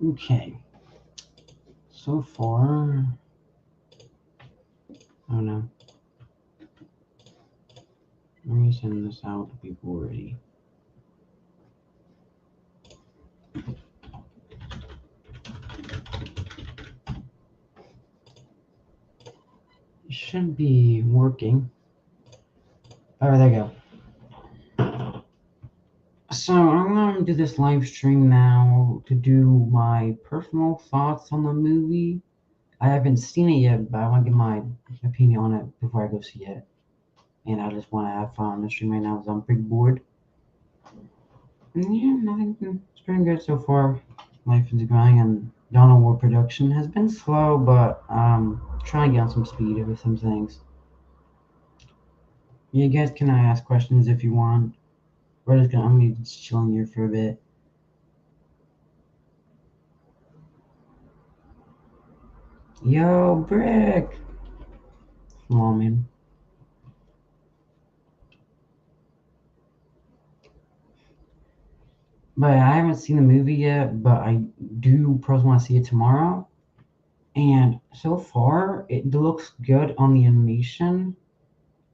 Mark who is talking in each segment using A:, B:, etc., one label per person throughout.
A: Okay. So far, oh no. Let me send this out to people already. It should be working. Oh, there you go. So I'm going to do this live stream now to do my personal thoughts on the movie. I haven't seen it yet, but I want to give my opinion on it before I go see it. And I just want to have fun on the stream right now because I'm pretty bored. And yeah, nothing. It's pretty good so far. Life is going, and Dawn of War production has been slow, but trying to get on some speed with some things. You guys can ask questions if you want. I'm gonna be just chilling here for a bit. Yo, Brick! Come on, man. But I haven't seen the movie yet, but I do probably want to see it tomorrow. And so far, it looks good on the animation.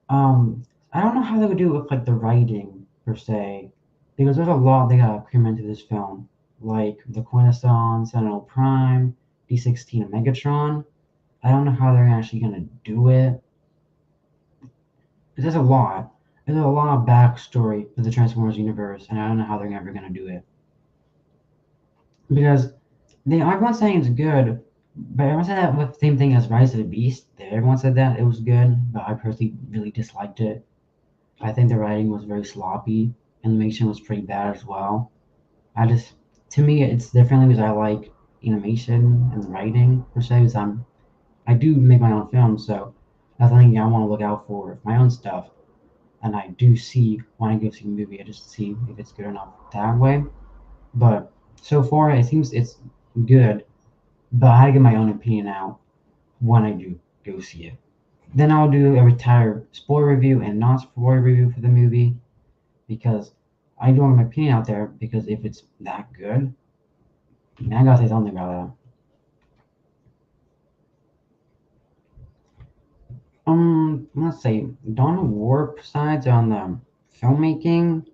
A: Um, I don't know how they would do it with like the writing per se, because there's a lot they gotta cram into this film, like the Quintesson, Sentinel Prime, D16, and Megatron. I don't know how they're actually gonna do it. There's a lot. There's a lot of backstory for the Transformers universe, and I don't know how they're ever gonna do it. Because everyone's saying it's good, but everyone said that with the same thing as Rise of the Beast. Everyone said that it was good, but I personally really disliked it. I think the writing was very sloppy. Animation was pretty bad as well. I just, to me, it's differently because I like animation and writing per se. Because I do make my own films, so that's something I want to look out for my own stuff. And I do see when I go see a movie, I just see if it's good or not that way. But so far, it seems it's good. But I give my own opinion out when I do go see it. Then I'll do a entire spoiler review and non spoiler review for the movie because I do want my opinion out there because if it's that good, I gotta say something about that. Let's say Dawn of War sides on the filmmaking,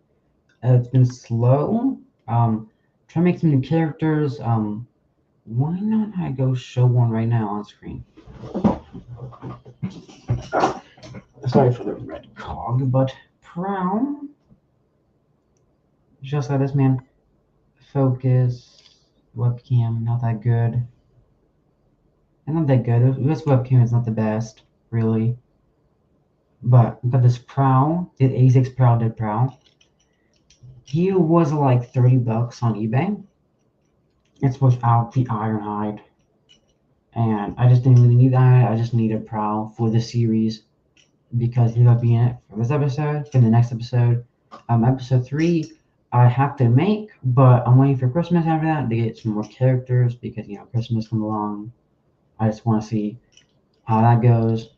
A: it's been slow. Try to make some new characters. Why not I go show one right now on screen? Sorry for the red cog, but Prowl. Just like this man. Focus. Webcam, not that good. And not that good. This webcam is not the best, really. But this Prowl, did A6 Prowl did Prowl. He was like $30 on eBay. It's without the Ironhide. And I just didn't really need that. I just needed Prowl for the series because he's gonna be in it for this episode, for the next episode. Episode 3, I have to make, but I'm waiting for Christmas after that to get some more characters because Christmas comes along. I just want to see how that goes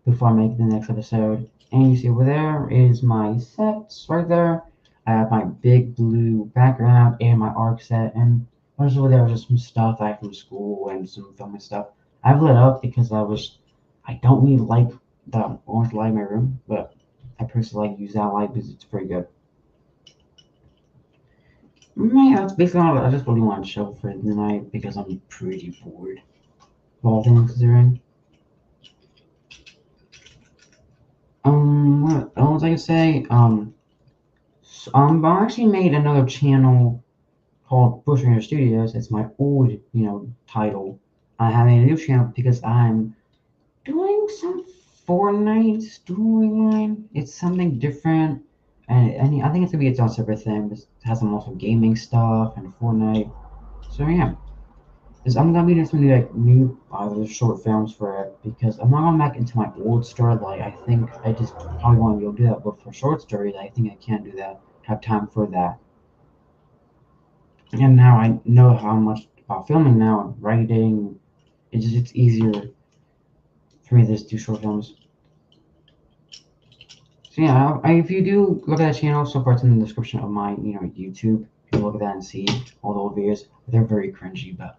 A: before I make the next episode. And you see over there is my sets right there. I have my big blue background and my arc set, and what's over there is just some stuff I have from school and some filming stuff. I've lit up because I don't really like the orange light in my room, but I personally like use that light because it's pretty good. Yeah, that's basically all I just really want to show for tonight because I'm pretty bored. All things considering. What else I can say? I actually made another channel called Bushringer Studios. It's my old, title. I have a new channel because I'm doing some Fortnite storyline. It's something different, and I think it's gonna be its own separate thing. It has some also gaming stuff and Fortnite. So yeah, I'm gonna be doing some new short films for it because I'm not going back into my old story. Like I think I just probably want to be able to do that, but for short stories, I think I can't do that. Have time for that. And now I know how much about filming now and writing. It's easier for me to just do short films. So yeah, if you do look at that channel, so far it's in the description of my YouTube. You look at that and see all the old videos. They're very cringy, but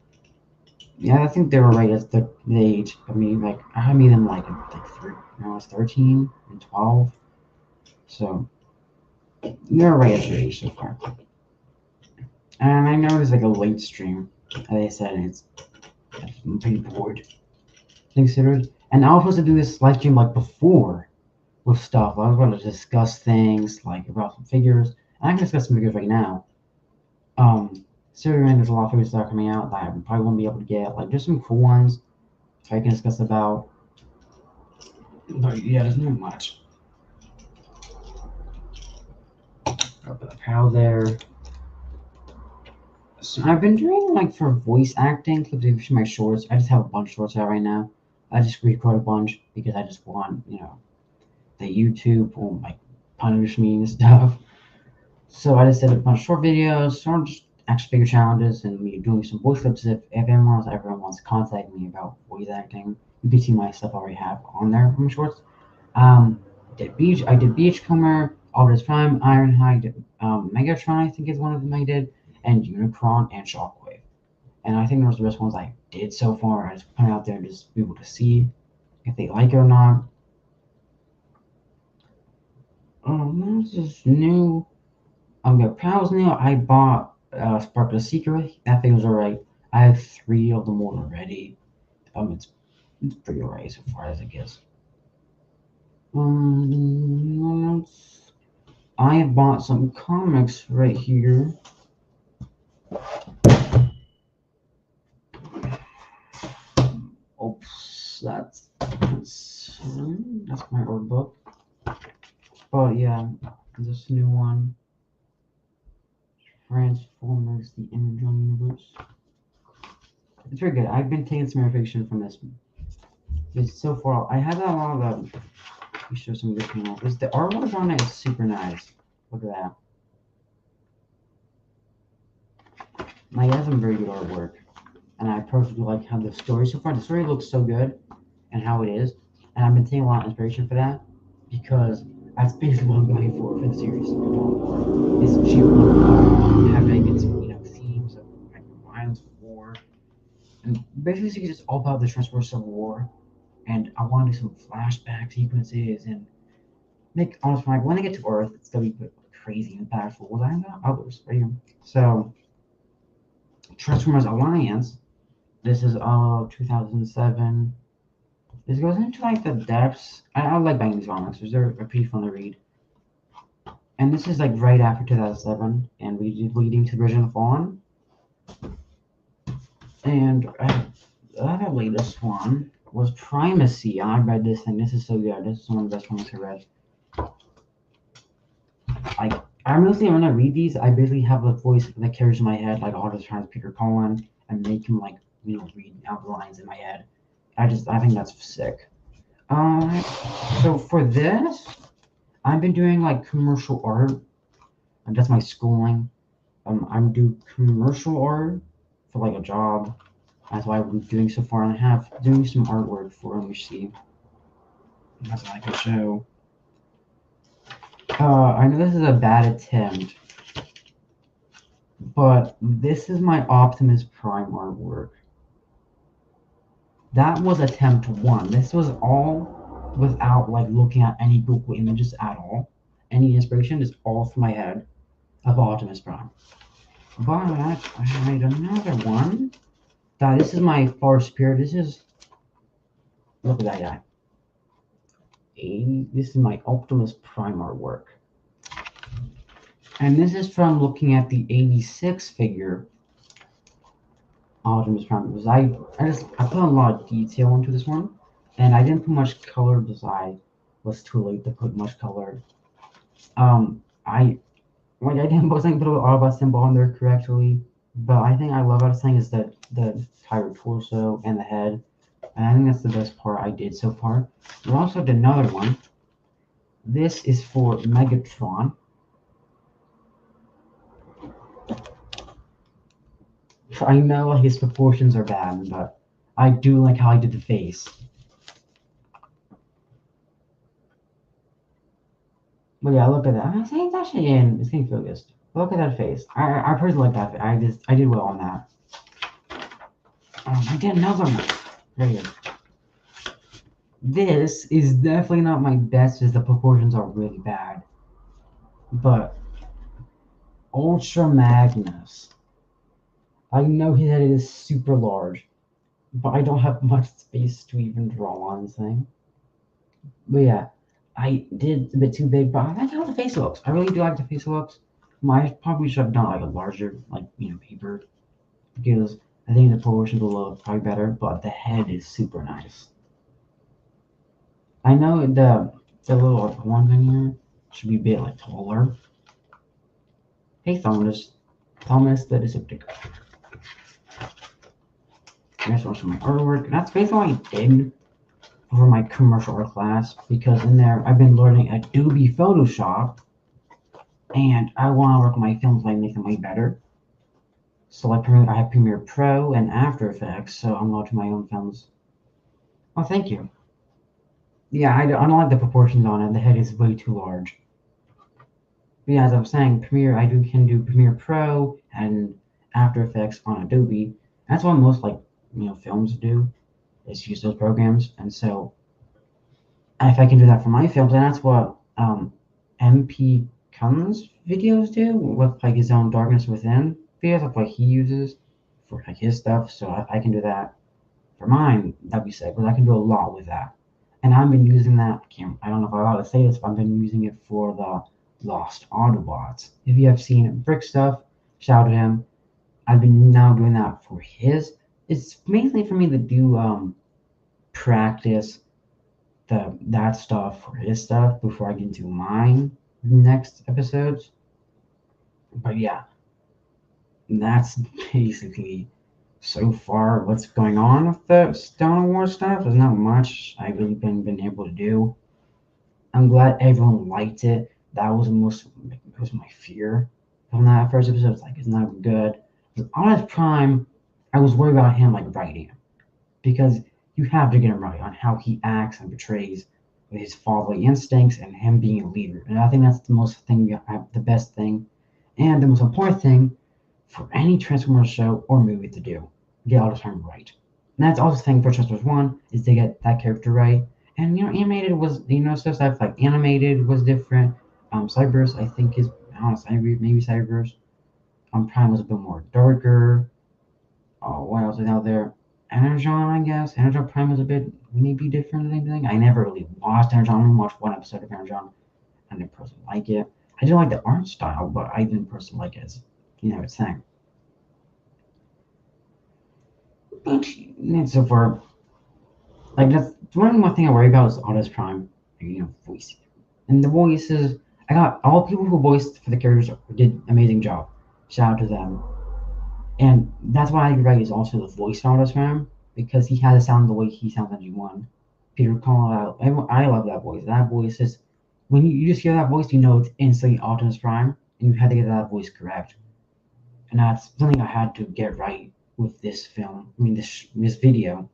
A: yeah, I think they were right at the age. I mean, like I made them like three, when I was 13 and 12, so they're right at your age so far. And I know there's like a late stream, as I said, and I'm pretty bored. Considered, and I was supposed to do this live stream like before with stuff. I was going to discuss things like about some figures. And I can discuss some figures right now. Considering there's a lot of figures that are coming out that I probably won't be able to get. Like there's some cool ones so I can discuss about. But yeah, there's not much. I'll put a pal there. So I've been doing like for voice acting clips for my shorts. I just have a bunch of shorts out right now. I just record a bunch because I just want, the YouTube will like punish me and stuff. So I just did a bunch of short videos, sort of just action figure challenges, and me doing some voice clips. If everyone wants to contact me about voice acting, you can see my stuff I already have on there from shorts. I did Beachcomber, Optimus Prime, Ironhide, Megatron, I think is one of them I did, and Unicron and Shockwave. And I think those are the best ones I did so far. I just put it out there just be able to see if they like it or not. This is new. The Prowl's new. I bought Spark the Secret. That thing was alright. I have 3 of them already. It's pretty alright so far as it gets. I have bought some comics right here. Oops, that's my old book. But yeah, this new one, Transformers: The Underground Universe. It's very good. I've been taking some fiction from this. It's so far. I have a lot of. Let me show some good things. The artwork on it is super nice. Look at that. Like, it has some very good artwork, and I personally like how the story so far. The story looks so good, and how it is, and I've been taking a lot of inspiration for that because that's basically what I'm going for the series. It's cheap, having its themes of like violence, war, and basically it's all about the Transformers Civil War. And I want to do some flashback sequences and make honest like when they get to Earth, it's gonna be crazy and impactful. Well, I got others right here. So Transformers Alliance. This is 2007. This goes into like the depths. I like buying these comics because they're pretty fun to read. And this is like right after 2007, and leading to the Bridge of Fallen. And the other latest one was Primacy. I read this thing. This is so good. This is one of the best comics I read. Like, I mostly when I read these, I basically have a voice that carries in my head, like I'll just try to Peter Cullen and make him like read out the lines in my head. I think that's sick. So for this, I've been doing like commercial art, and that's my schooling. I'm doing commercial art for like a job. That's what I've been doing so far, and I have doing some artwork for MHC. That's what I can show. I know this is a bad attempt, but this is my Optimus Prime artwork. That was attempt 1. This was all without like looking at any Google images at all. Any inspiration is all from my head of Optimus Prime. But I made another one. This is my Far Spirit. Look at that guy. This is my Optimus Prime artwork. And this is from looking at the 86 figure Optimus Prime. Because I put a lot of detail into this one, and I didn't put much color because I was too late to put much color. I didn't put an Autobot symbol on there correctly, but I think I love about this thing is the entire torso and the head, and I think that's the best part I did so far. We also did another one. This is for Megatron. I know his proportions are bad, but I do like how I did the face. But yeah, look at that. I think it's actually it's getting focused. Look at that face. I personally like that. I did well on that. I did another one. There you go. This is definitely not my best, as the proportions are really bad. But Ultra Magnus. I know his head is super large, but I don't have much space to even draw on this thing. But yeah, I did a bit too big, but I like how the face looks. I really do like the face looks. I probably should have done like a larger, like, paper, because I think the proportions will look probably better. But the head is super nice. I know the little like, ones in here should be a bit like taller. Hey Thomas the Decepticon. Here's one from my artwork. And that's basically what I did for my commercial art class, because in there I've been learning Adobe Photoshop, and I want to work on my films by making them way better. So like I have Premiere Pro and After Effects, so I'm launching my own films. Oh, thank you. Yeah, I don't like the proportions on it. The head is way too large. But yeah, as I was saying, can do Premiere Pro and After Effects on Adobe. That's what most like films do, is use those programs. And so if I can do that for my films, and that's what MP Cummins videos do with like his own Darkness Within videos, of what he uses for like his stuff. So if I can do that for mine, that'd be sick, because I can do a lot with that. And I've been using that. I don't know if I'm allowed to say this, but I've been using it for the Lost Autobots. If you have seen Brick stuff, shout at him. I've been now doing that for his. It's mainly for me to do practice that stuff for his stuff before I get into mine next episodes. But yeah, that's basically so far what's going on with the Star Wars stuff. There's not much I've really been able to do. I'm glad everyone liked it. That was my fear from that first episode. It's like it's not good. With Honest Prime, I was worried about him like writing him, because you have to get him right on how he acts and portrays with his fatherly instincts and him being a leader. And I think that's the best thing, and the most important thing for any Transformers show or movie to do. Get Optimus Prime right. And that's also the thing for Transformers 1, is to get that character right. And animated was stuff like animated was different. Cyberse I think is, I don't know, maybe Cyberse. Prime was a bit more darker. Oh, what else is out there? Energon, I guess. Energon Prime was a bit maybe different than anything. I never really watched Energon. I only watched one episode of Energon. I didn't personally like it. I didn't like the art style, but I didn't personally like it as its thing. But so far, like, that's one more thing I worry about is Optimus Prime, voice. And the voices, I got all people who voiced for the characters did an amazing job. Shout out to them. And that's why I write is also the voice of Optimus Prime, because he has to sound the way he sounds in G1. Peter Colorado, I love that voice. That voice is, when you just hear that voice, you know it's instantly Optimus Prime, and you had to get that voice correct. And that's something I had to get right with this film. I mean, this video.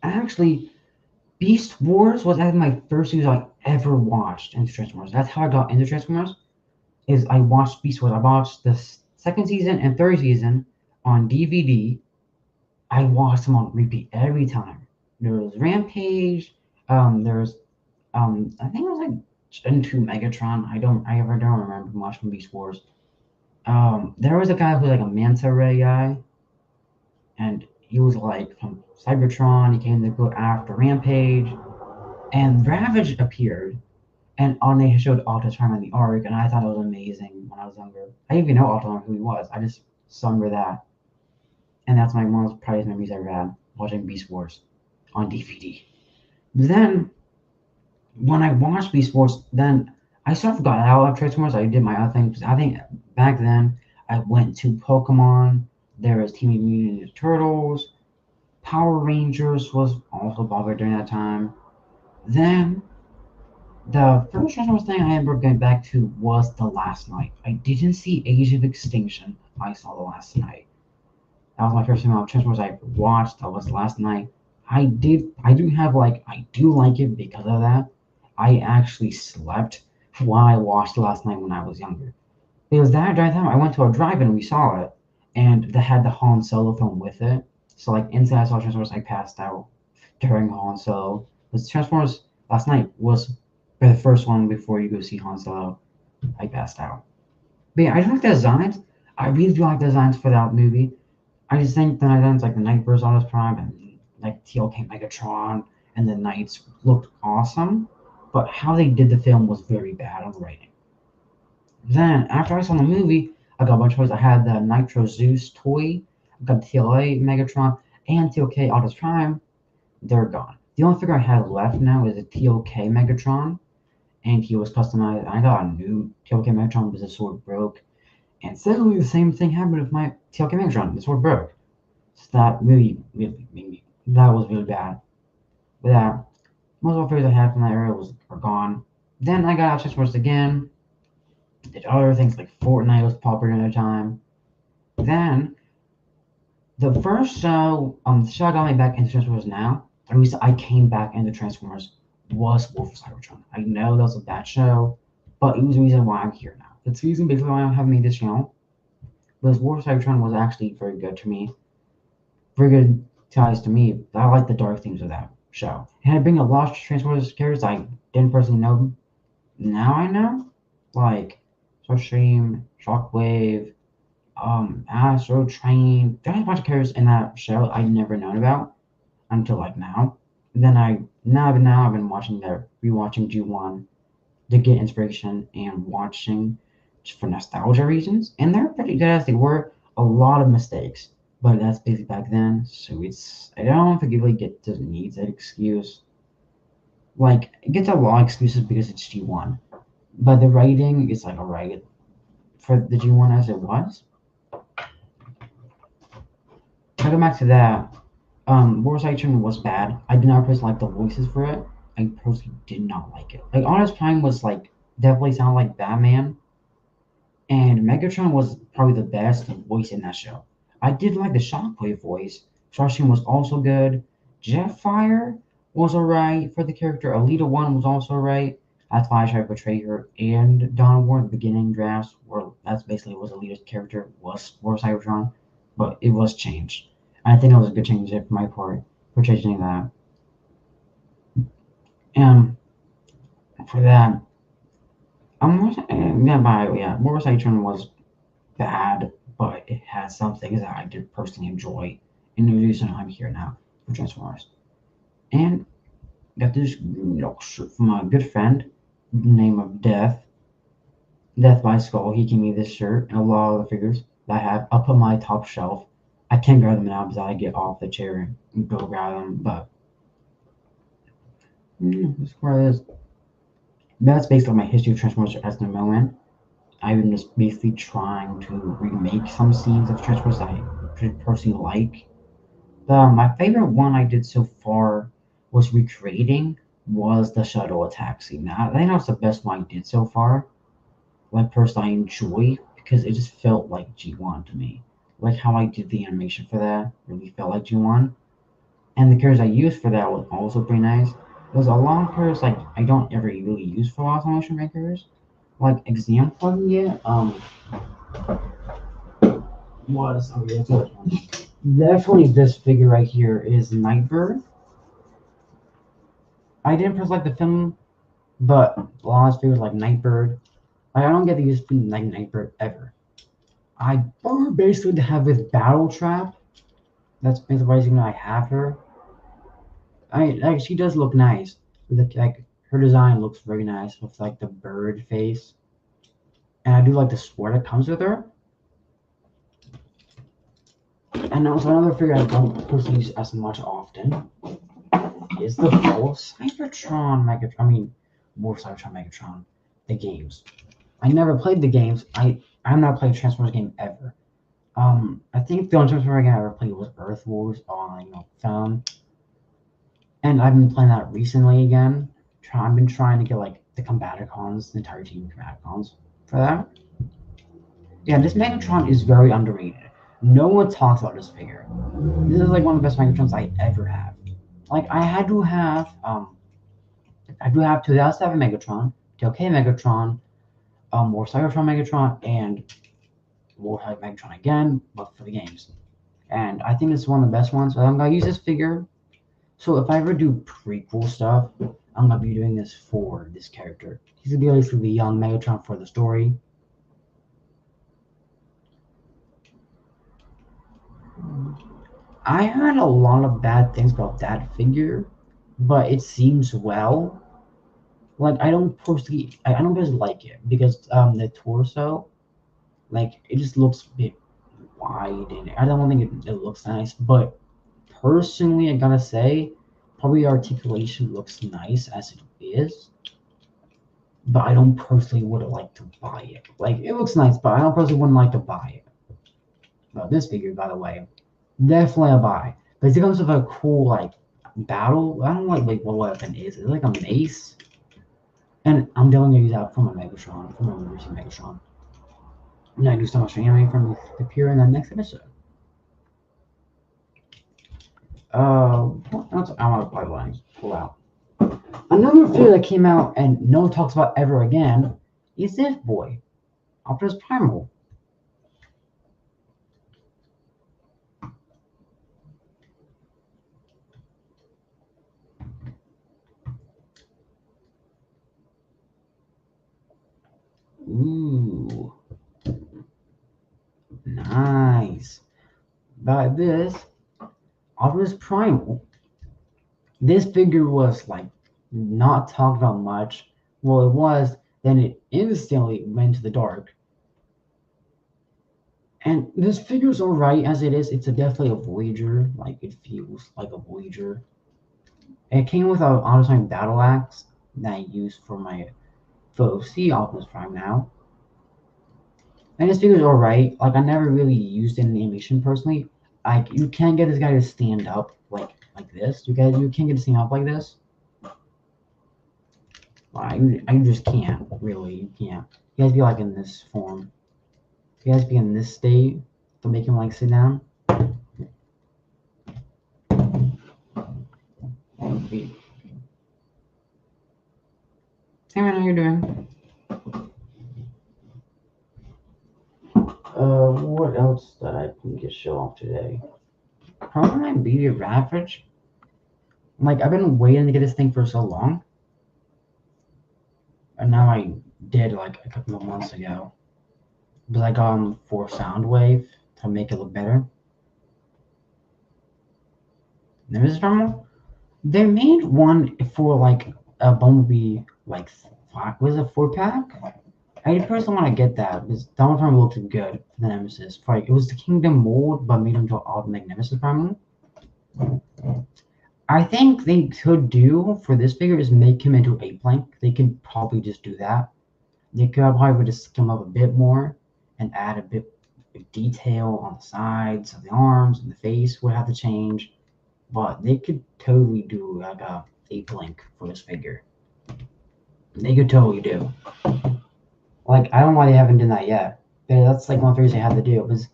A: Actually, Beast Wars was actually my first series I ever watched into Transformers. That's how I got into Transformers. Is I watched Beast Wars. I watched the second season and third season on DVD. I watched them on repeat every time. There was Rampage. There was I think it was like Gen 2 Megatron. I don't remember much from Beast Wars. There was a guy who was like a Manta Ray guy, and he was like from Cybertron. He came to go after Rampage, and Ravage appeared, and on they showed Optimus Prime in the arc, and I thought it was amazing when I was younger. I didn't even know Optimus who he was. I just remember that, and that's my most prized memories I ever had watching Beast Wars on DVD. Then when I watched Beast Wars, then I sort of got out of Transformers. I did my other things. I think back then I went to Pokemon. There was Teenage Mutant Ninja Turtles. Power Rangers was also popular during that time. Then the first Transformers thing I remember going back to was The Last Night. I didn't see Age of Extinction. I saw The Last Night. That was my first time of Transformers I watched. That was Last Night. I do like it because of that. I actually slept why I watched it last night when I was younger. Because that drive time, I went to a drive-in and we saw it, and they had the Han Solo film with it. So like inside I saw Transformers, I passed out during Han Solo. Because Transformers last night was the first one before you go see Han Solo. I passed out. But yeah, I do like the designs. I really do like the designs for that movie. I just think the designs like the Nightbird's Optimus Prime and like TLK Megatron and the Knights looked awesome. But how they did the film was very bad on the writing. Then, after I saw the movie, I got a bunch of toys. I had the Nitro Zeus toy, I got TLA Megatron, and TLK Optimus Prime. They're gone. The only figure I have left now is a TLK Megatron, and he was customized. I got a new TLK Megatron because the sword broke. And suddenly the same thing happened with my TLK Megatron. The sword broke. So that really made me. That was really bad. But yeah, most of the figures I had from that era are gone. Then I got Transformers again. Did other things like Fortnite was popular at the time. Then the first show, the show that got me back into Transformers now, the reason I came back into Transformers was War for Cybertron. I know that was a bad show, but it was the reason why I'm here now. It's the reason basically why I have made this channel. Because War for Cybertron was actually very good to me. Very good ties to me. I like the dark themes of that show. And I bring a lot of Transformers characters I didn't personally know. Now I know. Like Starscream, Shockwave, Astro Train. There's a bunch of characters in that show I'd never known about until like now. Then I've been watching their rewatching G1 to get inspiration and watching just for nostalgia reasons. And they're pretty good as they were. A lot of mistakes, but that's basically back then. So it's I don't think it really doesn't need that excuse. Like it gets a lot of excuses because it's G1, but the writing is like alright for the G1 as it was. To go back to that, War's Action was bad. I did not personally like the voices for it. I personally did not like it. Like Optimus Prime was like definitely sounded like Batman, and Megatron was probably the best voice in that show. I did like the Shockwave voice. Starscream was also good. Jetfire was alright for the character. Alita One was also alright. That's why I tried to portray her and Donna War in the beginning drafts, where that's basically what Alita's character was for Cybertron, but it was changed. I think it was a good change for my part for changing that. And for that, Mortal Cybertron was bad, but it had some things that I did personally enjoy, and the reason I'm here now for Transformers. And got this shirt from a good friend, name of Death by Skull. He gave me this shirt and a lot of the figures that I have up on my top shelf. I can't grab them now because I get off the chair and go grab them, but that's where it is. That's basically my history of Transformers at the moment. I've been just basically trying to remake some scenes of Transformers that I personally like. My favorite one I did so far was recreating was the shuttle attack scene. Now, I think that's the best one I did so far. Like personally, I enjoy because it just felt like G1 to me. Like how I did the animation for that really felt like G1. And the characters I used for that was also pretty nice. There's a lot of characters like I don't ever really use for lots of motion makers. Like example, yeah, was oh yeah, that's one. Definitely this figure right here is Nightbird. I didn't personally like the film, but a lot of figures like Nightbird. Like, I don't get to use like Nightbird ever. I prefer basically to have with Battle Trap. That's basically the reason I have her. She does look nice. Like her design looks very nice with like the bird face, and I do like the sword that comes with her. And also another figure I don't personally use as much often is the Wolf Cybertron Megatron. I mean, Wolf Cybertron Megatron, the games. I never played the games. I've not played a Transformers game ever. I think the only Transformers game I ever played was Earth Wars on phone, and I've been playing that recently again. I've been trying to get like the Combaticons, the entire team of Combaticons for that. Yeah, this Megatron is very underrated. No one talks about this figure. This is like one of the best Megatrons I ever have. Like I do have 2007 Megatron, K Megatron, more Cybertron Megatron, and more Megatron again, but for the games. And I think it's one of the best ones. I'm gonna use this figure. So if I ever do prequel stuff, I'm gonna be doing this for this character. He's gonna be basically the young Megatron for the story. I heard a lot of bad things about that figure, but it seems well. Like I don't personally like it because the torso, like it just looks a bit wide and I don't think it looks nice. But personally, I gotta say, probably articulation looks nice as it is. But I don't personally would like to buy it. Like it looks nice, but I don't personally wouldn't like to buy it. But this figure, by the way, definitely a buy. Because it comes with a cool like battle. I don't like what weapon is. It's like a mace. And I'm definitely gonna use that for my Megatron, for my Lucy Megatron. And I do so much anime from the appear in the next episode. What else I want to pull out? Another figure that came out and no one talks about ever again is this boy, Optimus Primal. Ooh, nice. But this Optimus Primal, this figure was like not talked about much. Well, it was. Then it instantly went to the dark. And this figure's alright as it is. It's definitely a Voyager. Like it feels like a Voyager. It came with an auto-time battle axe that I use for my FOC Optimus Prime now. And this figure's alright. Like I never really used it in animation personally. Like you can't get this guy to stand up like this. You can't get to stand up like this. I just can't really. You can't. You guys be like in this form. You guys be in this state to make him like sit down. Hey man, how you doing? What else that I can get show off today? Probably my Beauty Ravage. Like I've been waiting to get this thing for so long, and now I did like a couple of months ago. But I got him for Soundwave to make it look better. Nemesis Primal. They made one for like a Bumblebee, like was it 4-pack? I personally want to get that because Donald Trump looked good for the Nemesis. Like it was the Kingdom mold, but made him to automatic Nemesis Primal. I think they could do for this figure is make him into a plank. They could probably just do that. They could probably just come up a bit more and add a bit of detail on the sides of the arms and the face would have to change. But they could totally do like a link for this figure. They could totally do. Like I don't know why they haven't done that yet. That's like one of the things they have to do because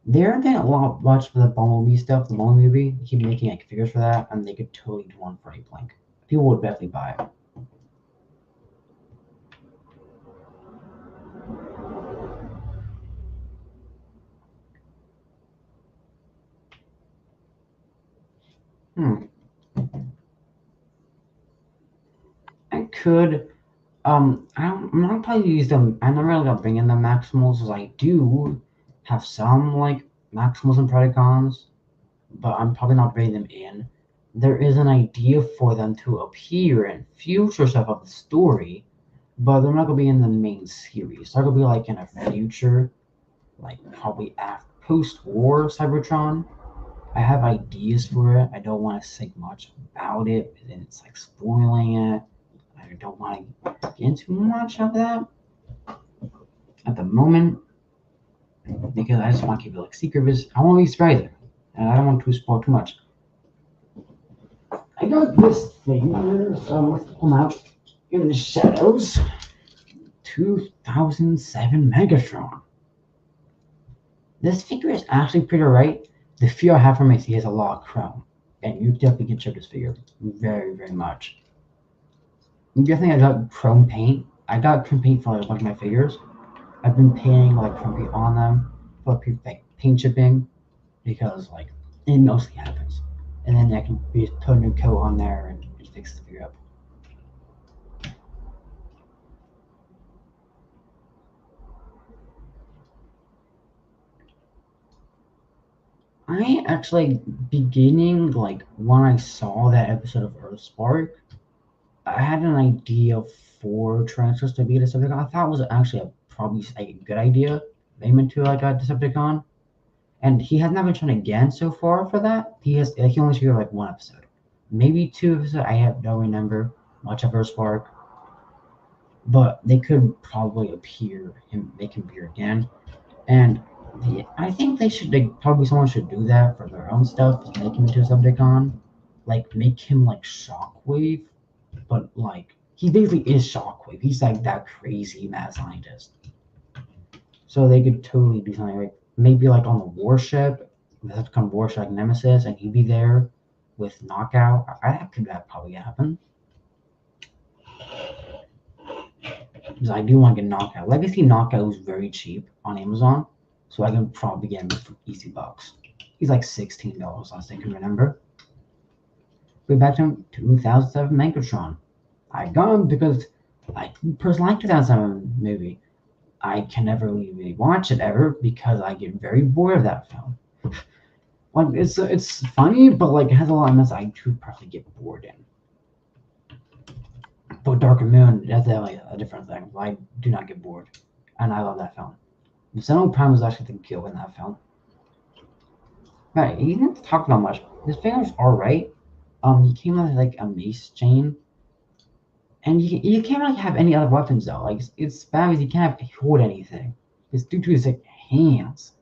A: they're getting a lot much for the Bumblebee stuff. The Bumblebee movie, they keep making like figures for that, and they could totally do one for a Link. People would definitely buy it. I could. I'm not probably use them. I'm not really gonna bring in the Maximals, as I do have some like Maximals and Predacons, but I'm probably not bringing them in. There is an idea for them to appear in future stuff of the story, but they're not gonna be in the main series. They're gonna be like in a future, like probably after post-war Cybertron. I have ideas for it. I don't want to say much about it, and then it's like spoiling it. I don't want to get into much of that at the moment because I just want to keep it like secret. Because I want to be surprised, and I don't want to spoil too much. I got this thing here, so let's pull out in the shadows. 2007 Megatron. This figure is actually pretty alright. The fear I have from it is he has a lot of chrome, and you definitely can check this figure very, very much. You definitely got chrome paint. I got crimp paint for like a bunch of my figures. I've been paying like crimp paint on them for like paint chipping because like it mostly happens, and then I can just put a new coat on there and just fix the figure up. I actually beginning like when I saw that episode of Earthspark, I had an idea for transfers to be a Decepticon. I thought it was actually probably a good idea. Aim into like a Decepticon, and he has not been shown again so far for that. He only showed like one episode, maybe two episodes. I don't remember much of Earthspark, but they could probably make him appear again. And I think they should probably someone should do that for their own stuff, just make him into a Decepticon, like make him like Shockwave, but like he basically is Shockwave. He's like that crazy mad scientist. So they could totally do something like maybe like on the warship, the Decepticon warship like Nemesis, and he'd be there with Knockout. That could probably happen. Because I do want to get Knockout. Legacy Knockout was very cheap on Amazon, so I can probably get him for easy bucks. He's like $16 last I can remember. Go back to 2007 Megatron. I got him because I personally like 2007 movie. I can never really watch it ever because I get very bored of that film. Like it's funny, but like it has a lot of mess I do probably get bored in. But Dark Moon, that's like a different thing. I do not get bored, and I love that film. Zeno Prime was actually the kill in that film. Right, he didn't talk about much. His figures are right. He came out with like a mace chain, and you can't really have any other weapons though. Like it's bad because you can't hold anything. It's due to his like hands.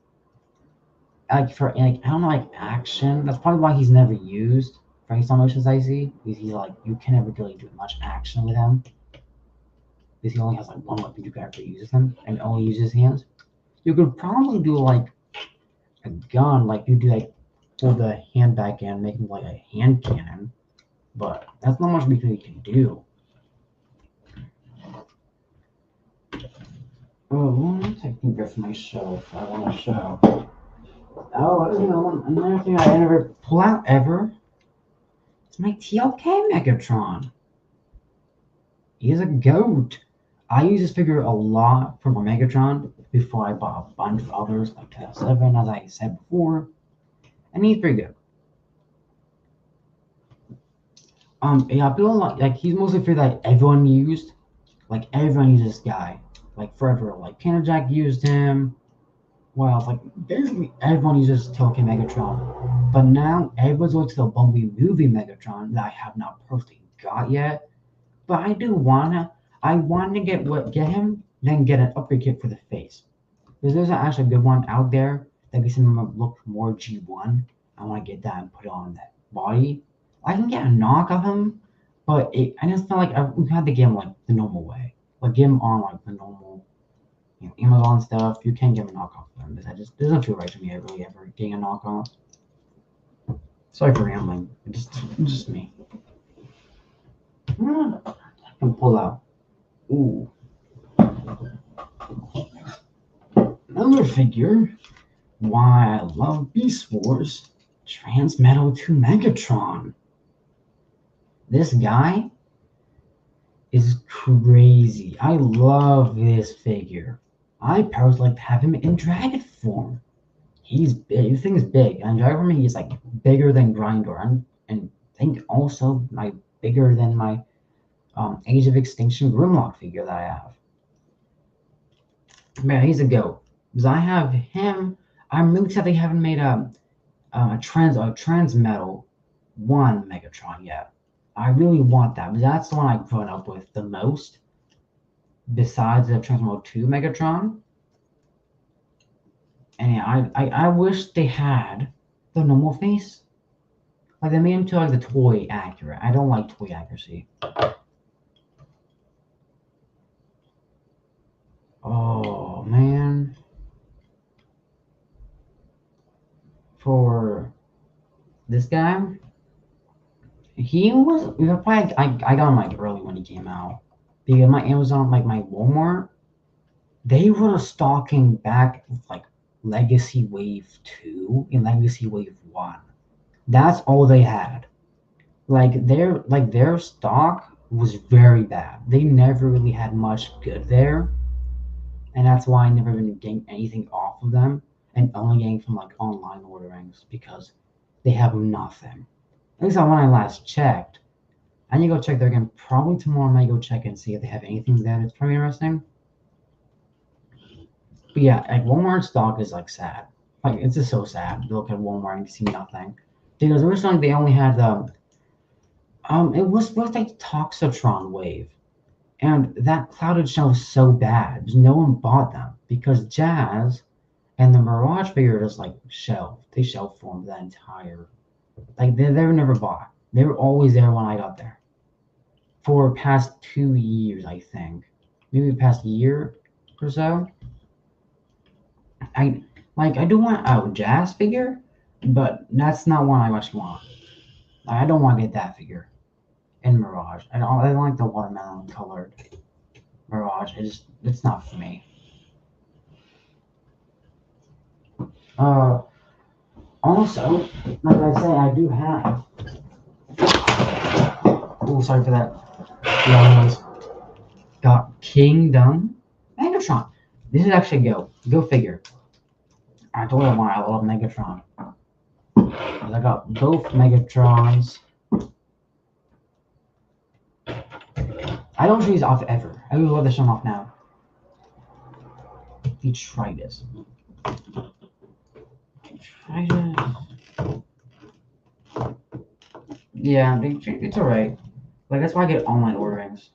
A: Like for like I don't know like action. That's probably why he's never used for any stop motions I see. Because he's like you can never really do much action with him. Because he only has like one weapon you can actually use him and only uses his hands. You could probably do like a gun, like you do like pull the hand back in, make him like a hand cannon. But that's not much we can do. Oh, one second here for my shelf. I want to show. Oh, you know, another thing I never pull out ever. It's my TLK Megatron. He's a goat. I use this figure a lot for my Megatron before I bought a bunch of others like 7, as I said before. And he's pretty good. Yeah, people like he's mostly for like everyone used. Like everyone uses this guy. Like forever. Like Canada Jack used him. Well, like basically everyone uses TLK Megatron. But now everyone's going to the Bumblebee movie Megatron that I have not personally got yet. But I wanna get him, then get an upgrade kit for the face. Because there's actually a good one out there that makes him look more G1. I want to get that and put it on that body. I can get a knock of him, but I just feel like we had to get him like the normal way. Like get him on like the normal, Amazon stuff. You can't get him a knockoff of him. That just doesn't feel right to me. I really ever getting a knockoff. Sorry for rambling. It's just me. I can pull out. Ooh. Another figure. Why I love Beast Wars. Transmetal to Megatron. This guy is crazy. I love this figure. I personally like to have him in dragon form. He's big. This thing's big. And dragon form, he's like bigger than Grindor. And I think also bigger than my Age of Extinction Grimlock figure that I have. Man, he's a goat. Because I have him. I'm really sad they haven't made a Transmetal 1 Megatron yet. I really want that, but that's the one I've grown up with the most. Besides the Transmetal 2 Megatron. And yeah, I wish they had the normal face. Like they made him to like the toy accurate. I don't like toy accuracy. Oh man. For this guy, he was probably I got him like early when he came out. Because my Amazon, like my Walmart, they were stocking back with like Legacy Wave 2 and Legacy Wave 1. That's all they had. Their stock was very bad. They never really had much good there, and that's why I never been getting anything off of them and only getting from like online orderings because they have nothing. At least when I last checked. I need to go check there again. Probably tomorrow I might go check and see if they have anything there that's probably interesting. But yeah, like Walmart stock is like sad. Like it's just so sad to look at Walmart and see nothing. Because originally they only had it was with like Toxotron wave. And that clouded shell was so bad. No one bought them because Jazz and the Mirage figure just like shelved. They shelved formed that entire like they were never bought. They were always there when I got there. For past 2 years, I think. Maybe the past year or so. I do want a Jazz figure, but that's not one I actually want. I don't want to get that figure in Mirage. I don't like the watermelon colored Mirage. It's not for me. Uh, Also, like I say, I do have. Oh, sorry for that. Yeah, noise. Got Kingdom Megatron. This is actually go figure. I told you why I love Megatron. I got both Megatrons. I don't use off ever. I will let this one off now. Detritus. Yeah, it's alright. Like that's why I get online orderings.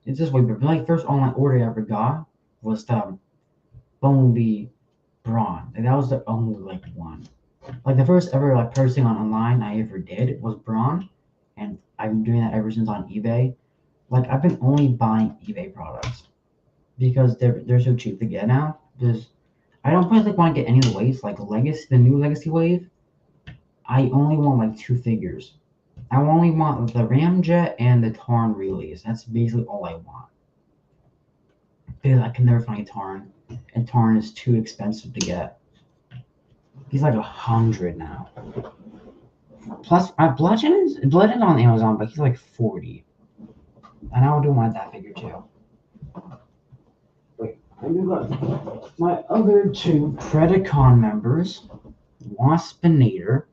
A: It's just way better. Like first online order I ever got was the Bumblebee Brawn. Like, that was the only like one. Like the first ever like purchasing on online I ever did was Brawn, and I've been doing that ever since on eBay. Like I've been only buying eBay products because they're so cheap to get now. Because I don't really want to get any of the waves like Legacy, the new Legacy wave. I only want like two figures. I only want the Ramjet and the Tarn release. That's basically all I want. Because I can never find Tarn, and Tarn is too expensive to get. He's like 100 now. Plus, Bludgeon on Amazon, but he's like 40. And I do want that figure too. Wait, I do got my other two Predacon members, Waspinator.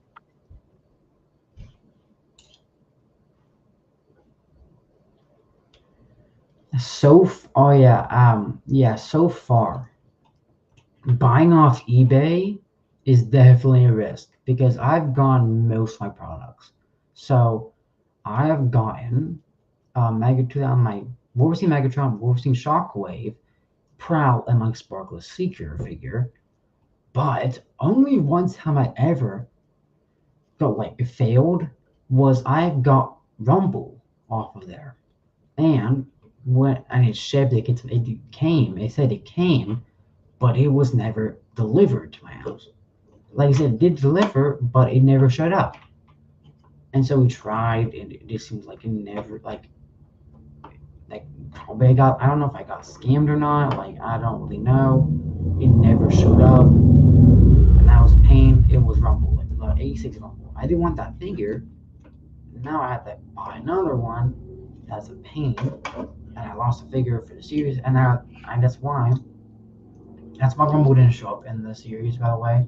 A: So far, buying off eBay is definitely a risk because I've gone most of my products. So I have gotten Megatron, my Wolverine Megatron, Wolverine Shockwave, Prowl, and my Sparkless Seeker figure. But only one time I ever got like failed was I got Rumble off of there. And when I shipped it, it said it came, but it was never delivered to my house. Like I said, it did deliver, but it never showed up. And so we tried, and it just seems like it never like probably I don't know if I got scammed or not. Like I don't really know. It never showed up, and that was pain. It was Rumble, like the 86 Rumble. I didn't want that figure. Now I have to buy another one. That's a pain, and I lost the figure for the series, and that's why Rumble didn't show up in the series. By the way,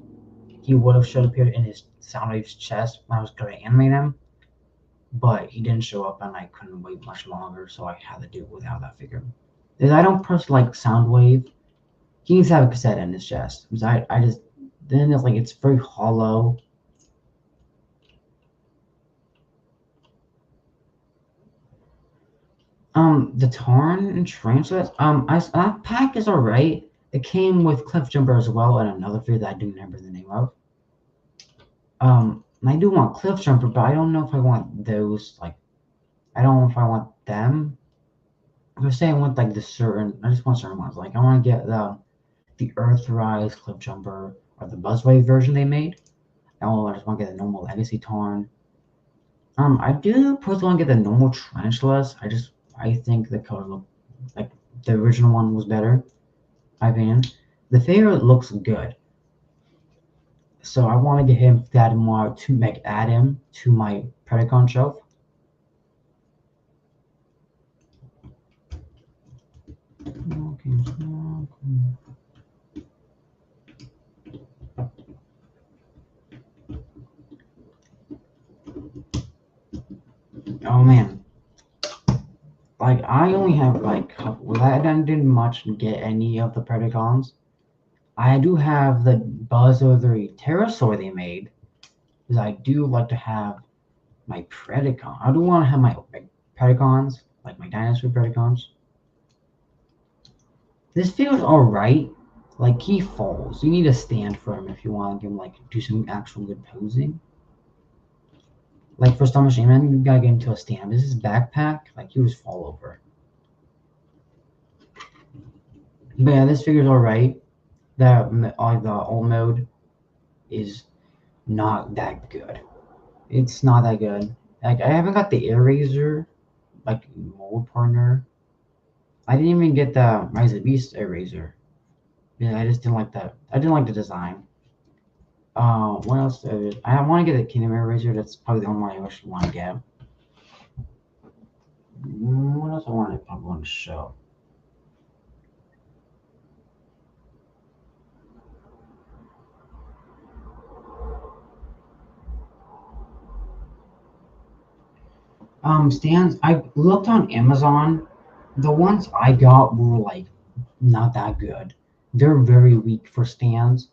A: he would have should appeared in his Soundwave's chest when I was going to animate him, but he didn't show up, and I couldn't wait much longer, so I had to do it without that figure. Because I don't personally like Soundwave. He needs to have a cassette in his chest. Because I just then it's like it's very hollow. The Tarn and Tarantulas. That pack is alright. It came with Cliff Jumper as well, and another figure that I do remember the name of. I do want Cliff Jumper, but I don't know if I want those. Like, I don't know if I want them. I'm gonna say I want like the certain. I just want certain ones. Like, I want to get the Earthrise Cliff Jumper or the Buzzwave version they made. I just want to get the normal Legacy Tarn. I do personally want to get the normal Tarantulas. I think the colors look like the original one was better, my opinion. The figure looks good, so I want to get him that more to add him to my Predacon shelf. Oh man, like I only have like couple. I didn't much get any of the Predacons. I do have the Buzz-O-The Pterosaur they made, because I do like to have my Predacon. I do want to have my Predacons, like my dinosaur Predacons. This feels alright. Like he falls. You need a stand for him if you want to give him like do some actual good posing. Like for Stomach Shaman, you gotta get into a stand. This is backpack, like he was fall over. But yeah, this figure's alright. The alt mode is not that good. It's not that good. Like I haven't got the eraser, like mold partner. I didn't even get the Rise of the Beast eraser. Yeah, I just didn't like that. I didn't like the design. What else? I want to get the Kingdom eraser. That's probably the only one I actually want to get. What else I want to show? Stands. I looked on Amazon. The ones I got were like not that good. They're very weak for stands.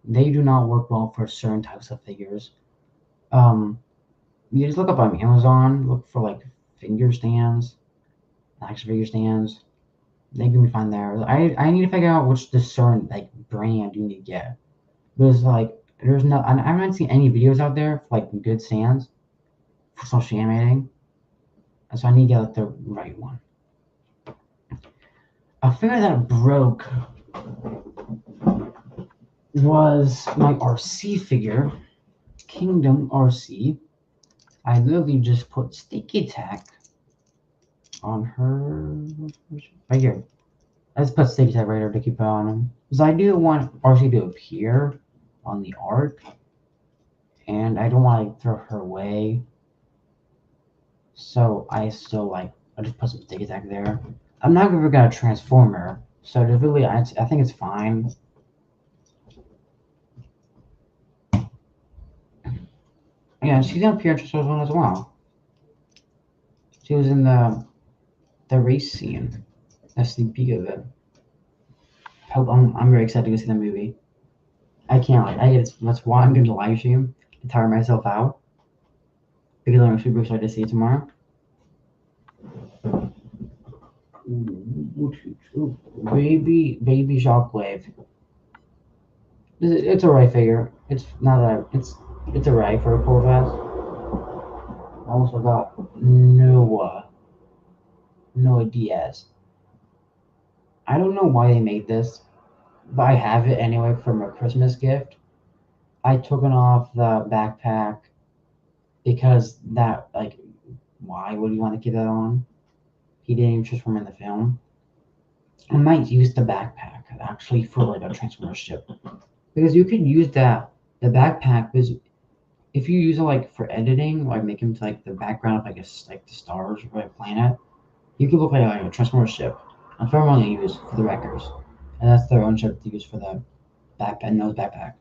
A: They do not work well for certain types of figures. Um, you just look up on Amazon, look for like finger stands, action figure stands. They can be found there. I need to figure out which discern like brand you need to get. Because like there's no I haven't seen any videos out there for like good stands for social animating. So I need to get like the right one. A figure that broke was my RC figure, Kingdom RC. I literally just put sticky tack on her right here. I just put sticky tack right here to keep it on him. Because I do want RC to appear on the arc, and I don't want to throw her away. So I just put some sticky tack there. I'm not ever gonna transform her, so really I think it's fine. Yeah, she's gonna appear in Transformers 1 as well. She was in the race scene. A sneak peek of it. I'm very excited to go see the movie. I can't that's why I'm gonna live stream to tire myself out because I'm super excited to see it tomorrow. Baby Shockwave. It's a right figure. It's not that it's a right for a cool vest. I also got Noah Diaz. I don't know why they made this, but I have it anyway from a Christmas gift. I took it off the backpack because that like why would you want to keep that on? He didn't even transform in the film. I might use the backpack actually for like a transformer ship because you could use the backpack because if you use it like for editing, like make him to, like the background of like the stars or a planet, you could look like a transformer ship. That's what I want to use for the wreckers, and that's their own ship to use for the backpack. Nose backpack.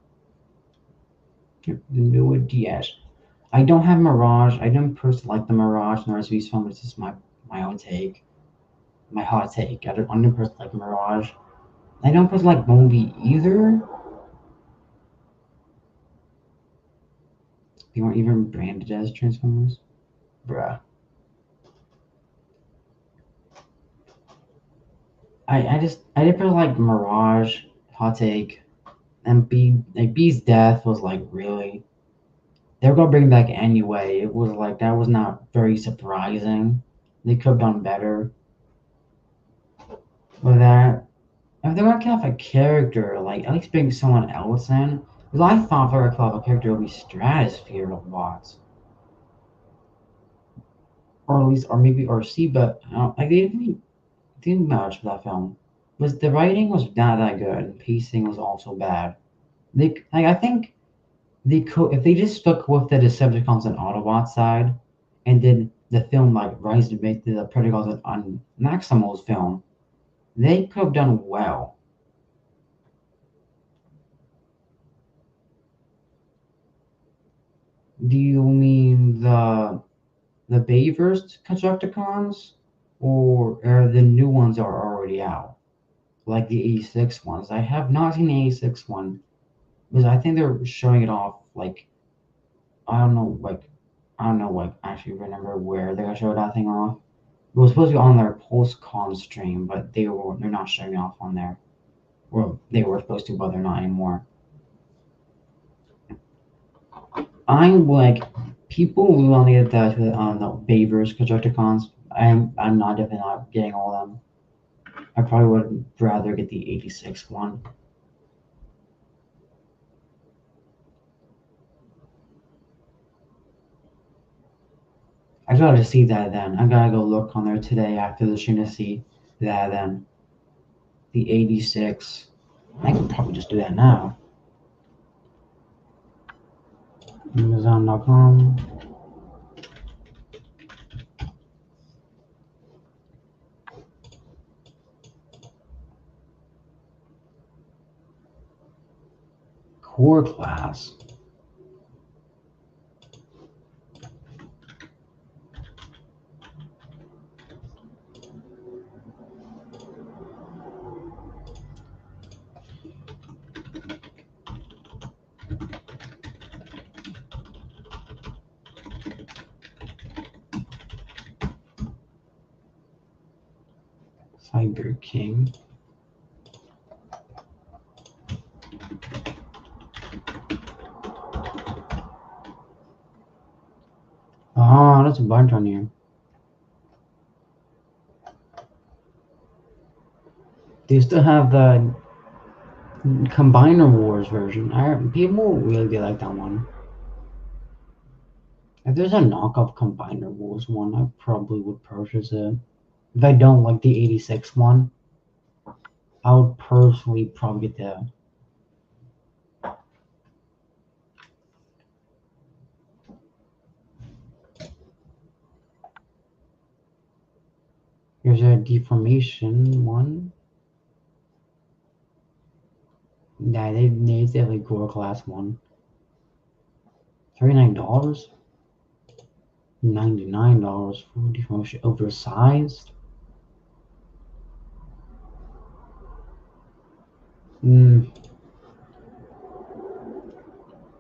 A: The new DS. I don't have Mirage. I don't personally like the Mirage in the RSV's film, but it's just my own take, my hot take. I don't personally like Mirage. I don't personally like Bumblebee either. They weren't even branded as Transformers. Bruh. I didn't really like Mirage, hot take, and B's death was like really they were gonna bring him back anyway. It was like that was not very surprising. They could have done better with that. If they're gonna kill off a character, like at least bring someone else in. Because I thought if they were gonna kill off a character, it would be Stratosphere of bots, or at least, or maybe RC. But like they too much for that film. Was the writing was not that good, and pacing was also bad. I think they could if they just stuck with the Decepticons and Autobots side, and did the film like Rise to make the Predacons on Maximo's film, they could have done well. Do you mean the Bayverse Constructicons, or are the new ones are already out, like the 86 ones? I have not seen the 86 one because I think they're showing it off like I don't know like I don't know like actually remember where they're gonna show that thing off. It was supposed to be on their post-con stream, but they're not showing it off on there. Well, they were supposed to, but they're not anymore. I'm like people who want to get that to the Bayverse Constructicons. I'm not definitely not getting all of them. I probably would rather get the 86 one. I gotta see that then. I gotta go look on there today after the stream to see that then. The 86. I could probably just do that now. Amazon.com. Core class. Cyber King. Oh, that's a bunch on here. They still have the Combiner Wars version. People really like that one. If there's a knockoff Combiner Wars one, I probably would purchase it. If I don't like the 86 one, I would personally probably get the. Here's a Deformation one. Yeah, they definitely Core Class one. $39? $99 for Deformation. Oversized?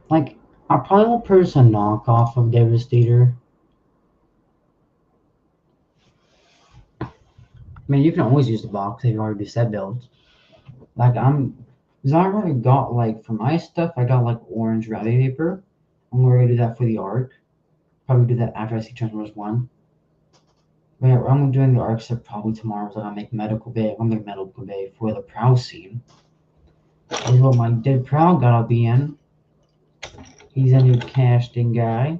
A: Like, I probably will purchase a knockoff of Devastator. I mean, you can always use the box if you already do set builds. Like, because I already got, like, for my stuff, I got, like, orange wrapping paper. I'm going to do that for the arc. Probably do that after I see Transformers 1. But yeah, I'm doing the arc set probably tomorrow, so I'll make Medical Bay. I'll make Medical Bay for the Prowl scene. This is what my Dead Prowl gotta be in. He's a new casting guy.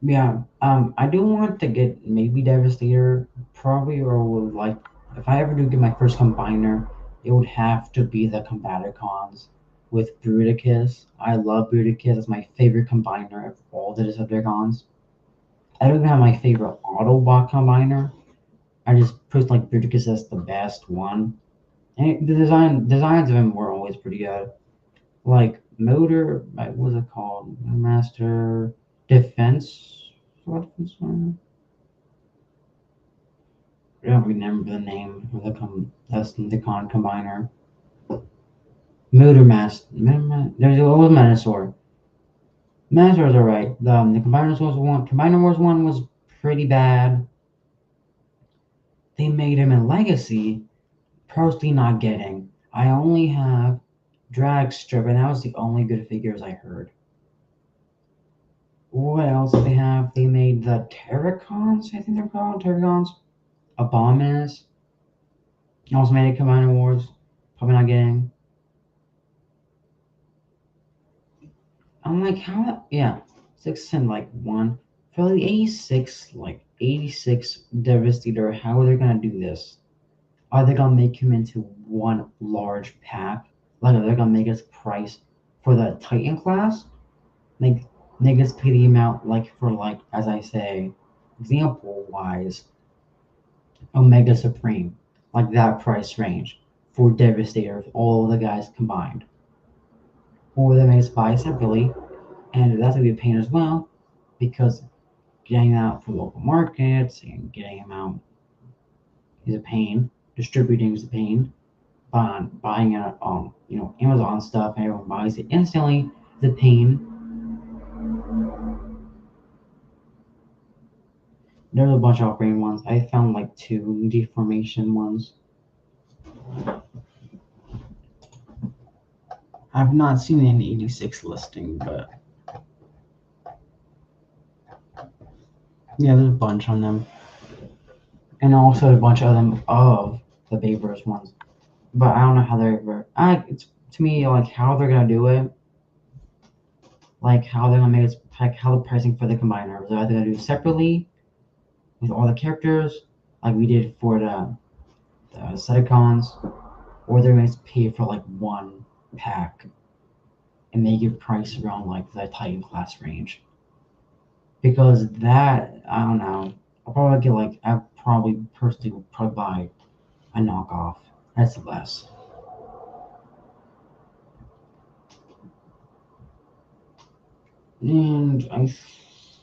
A: Yeah, I do want to get maybe Devastator, probably, or would like if I ever do get my first combiner, it would have to be the Combaticons with Bruticus. I love Bruticus. It's my favorite combiner of all the Decepticons. I don't even have my favorite Autobot combiner. I just put like Bruticus as the best one. And the designs of him were always pretty good. Like motor, what was it called? Master Defense. What was it? I don't remember the name of that's the con combiner. Motor Master. There's always Manosaur. Manosaur's alright. The Combiner Wars one was pretty bad. They made him in Legacy. Personally, not getting. I only have Dragstrip, and that was the only good figures I heard. What else do they have? They made the Terracons, I think they're called. Terracons. Abominus. Also made a Combiner Wars. Probably not getting. I'm like, how? Yeah. 6 and like 1. For the 86 Devastator, how are they gonna do this? Are they gonna make him into one large pack? Like, are they gonna make his price for the Titan class? Like, niggas pay the amount, like, for, like, as I say, example wise, Omega Supreme, like that price range for Devastator with all the guys combined. Or they may buy separately, and that's gonna be a pain as well, because getting them out for local markets and getting them out is a pain. Distributing is a pain. Buying it on Amazon stuff and everyone buys it instantly is a pain. There's a bunch of operating ones. I found like 2 deformation ones. I've not seen an 86 listing, but yeah, there's a bunch on them. And also a bunch of them of the Babers ones. But I don't know how they're it's to me like how they're gonna do it. Like how they're gonna make it, like how the pricing for the combiner. Are they gonna do it separately with all the characters, like we did for the Sedicons, or they're gonna pay for like one pack and make it price around like the Titan class range? Because that I don't know. I'll probably get like I probably personally would probably buy a knockoff. That's less. And I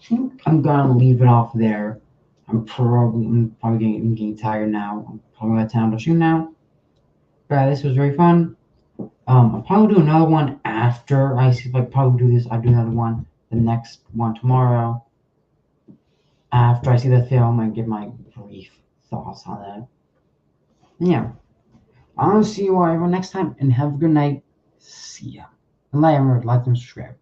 A: think I'm gonna leave it off there. I'm probably getting tired now. I'm probably got time to shoot now. But this was very fun. I'll probably do another one after I see if I probably do this. I'll do another one, the next one tomorrow, after I see the film and give my brief thoughts on it. Yeah, I'll see you all everyone next time and have a good night. See ya. And like and subscribe.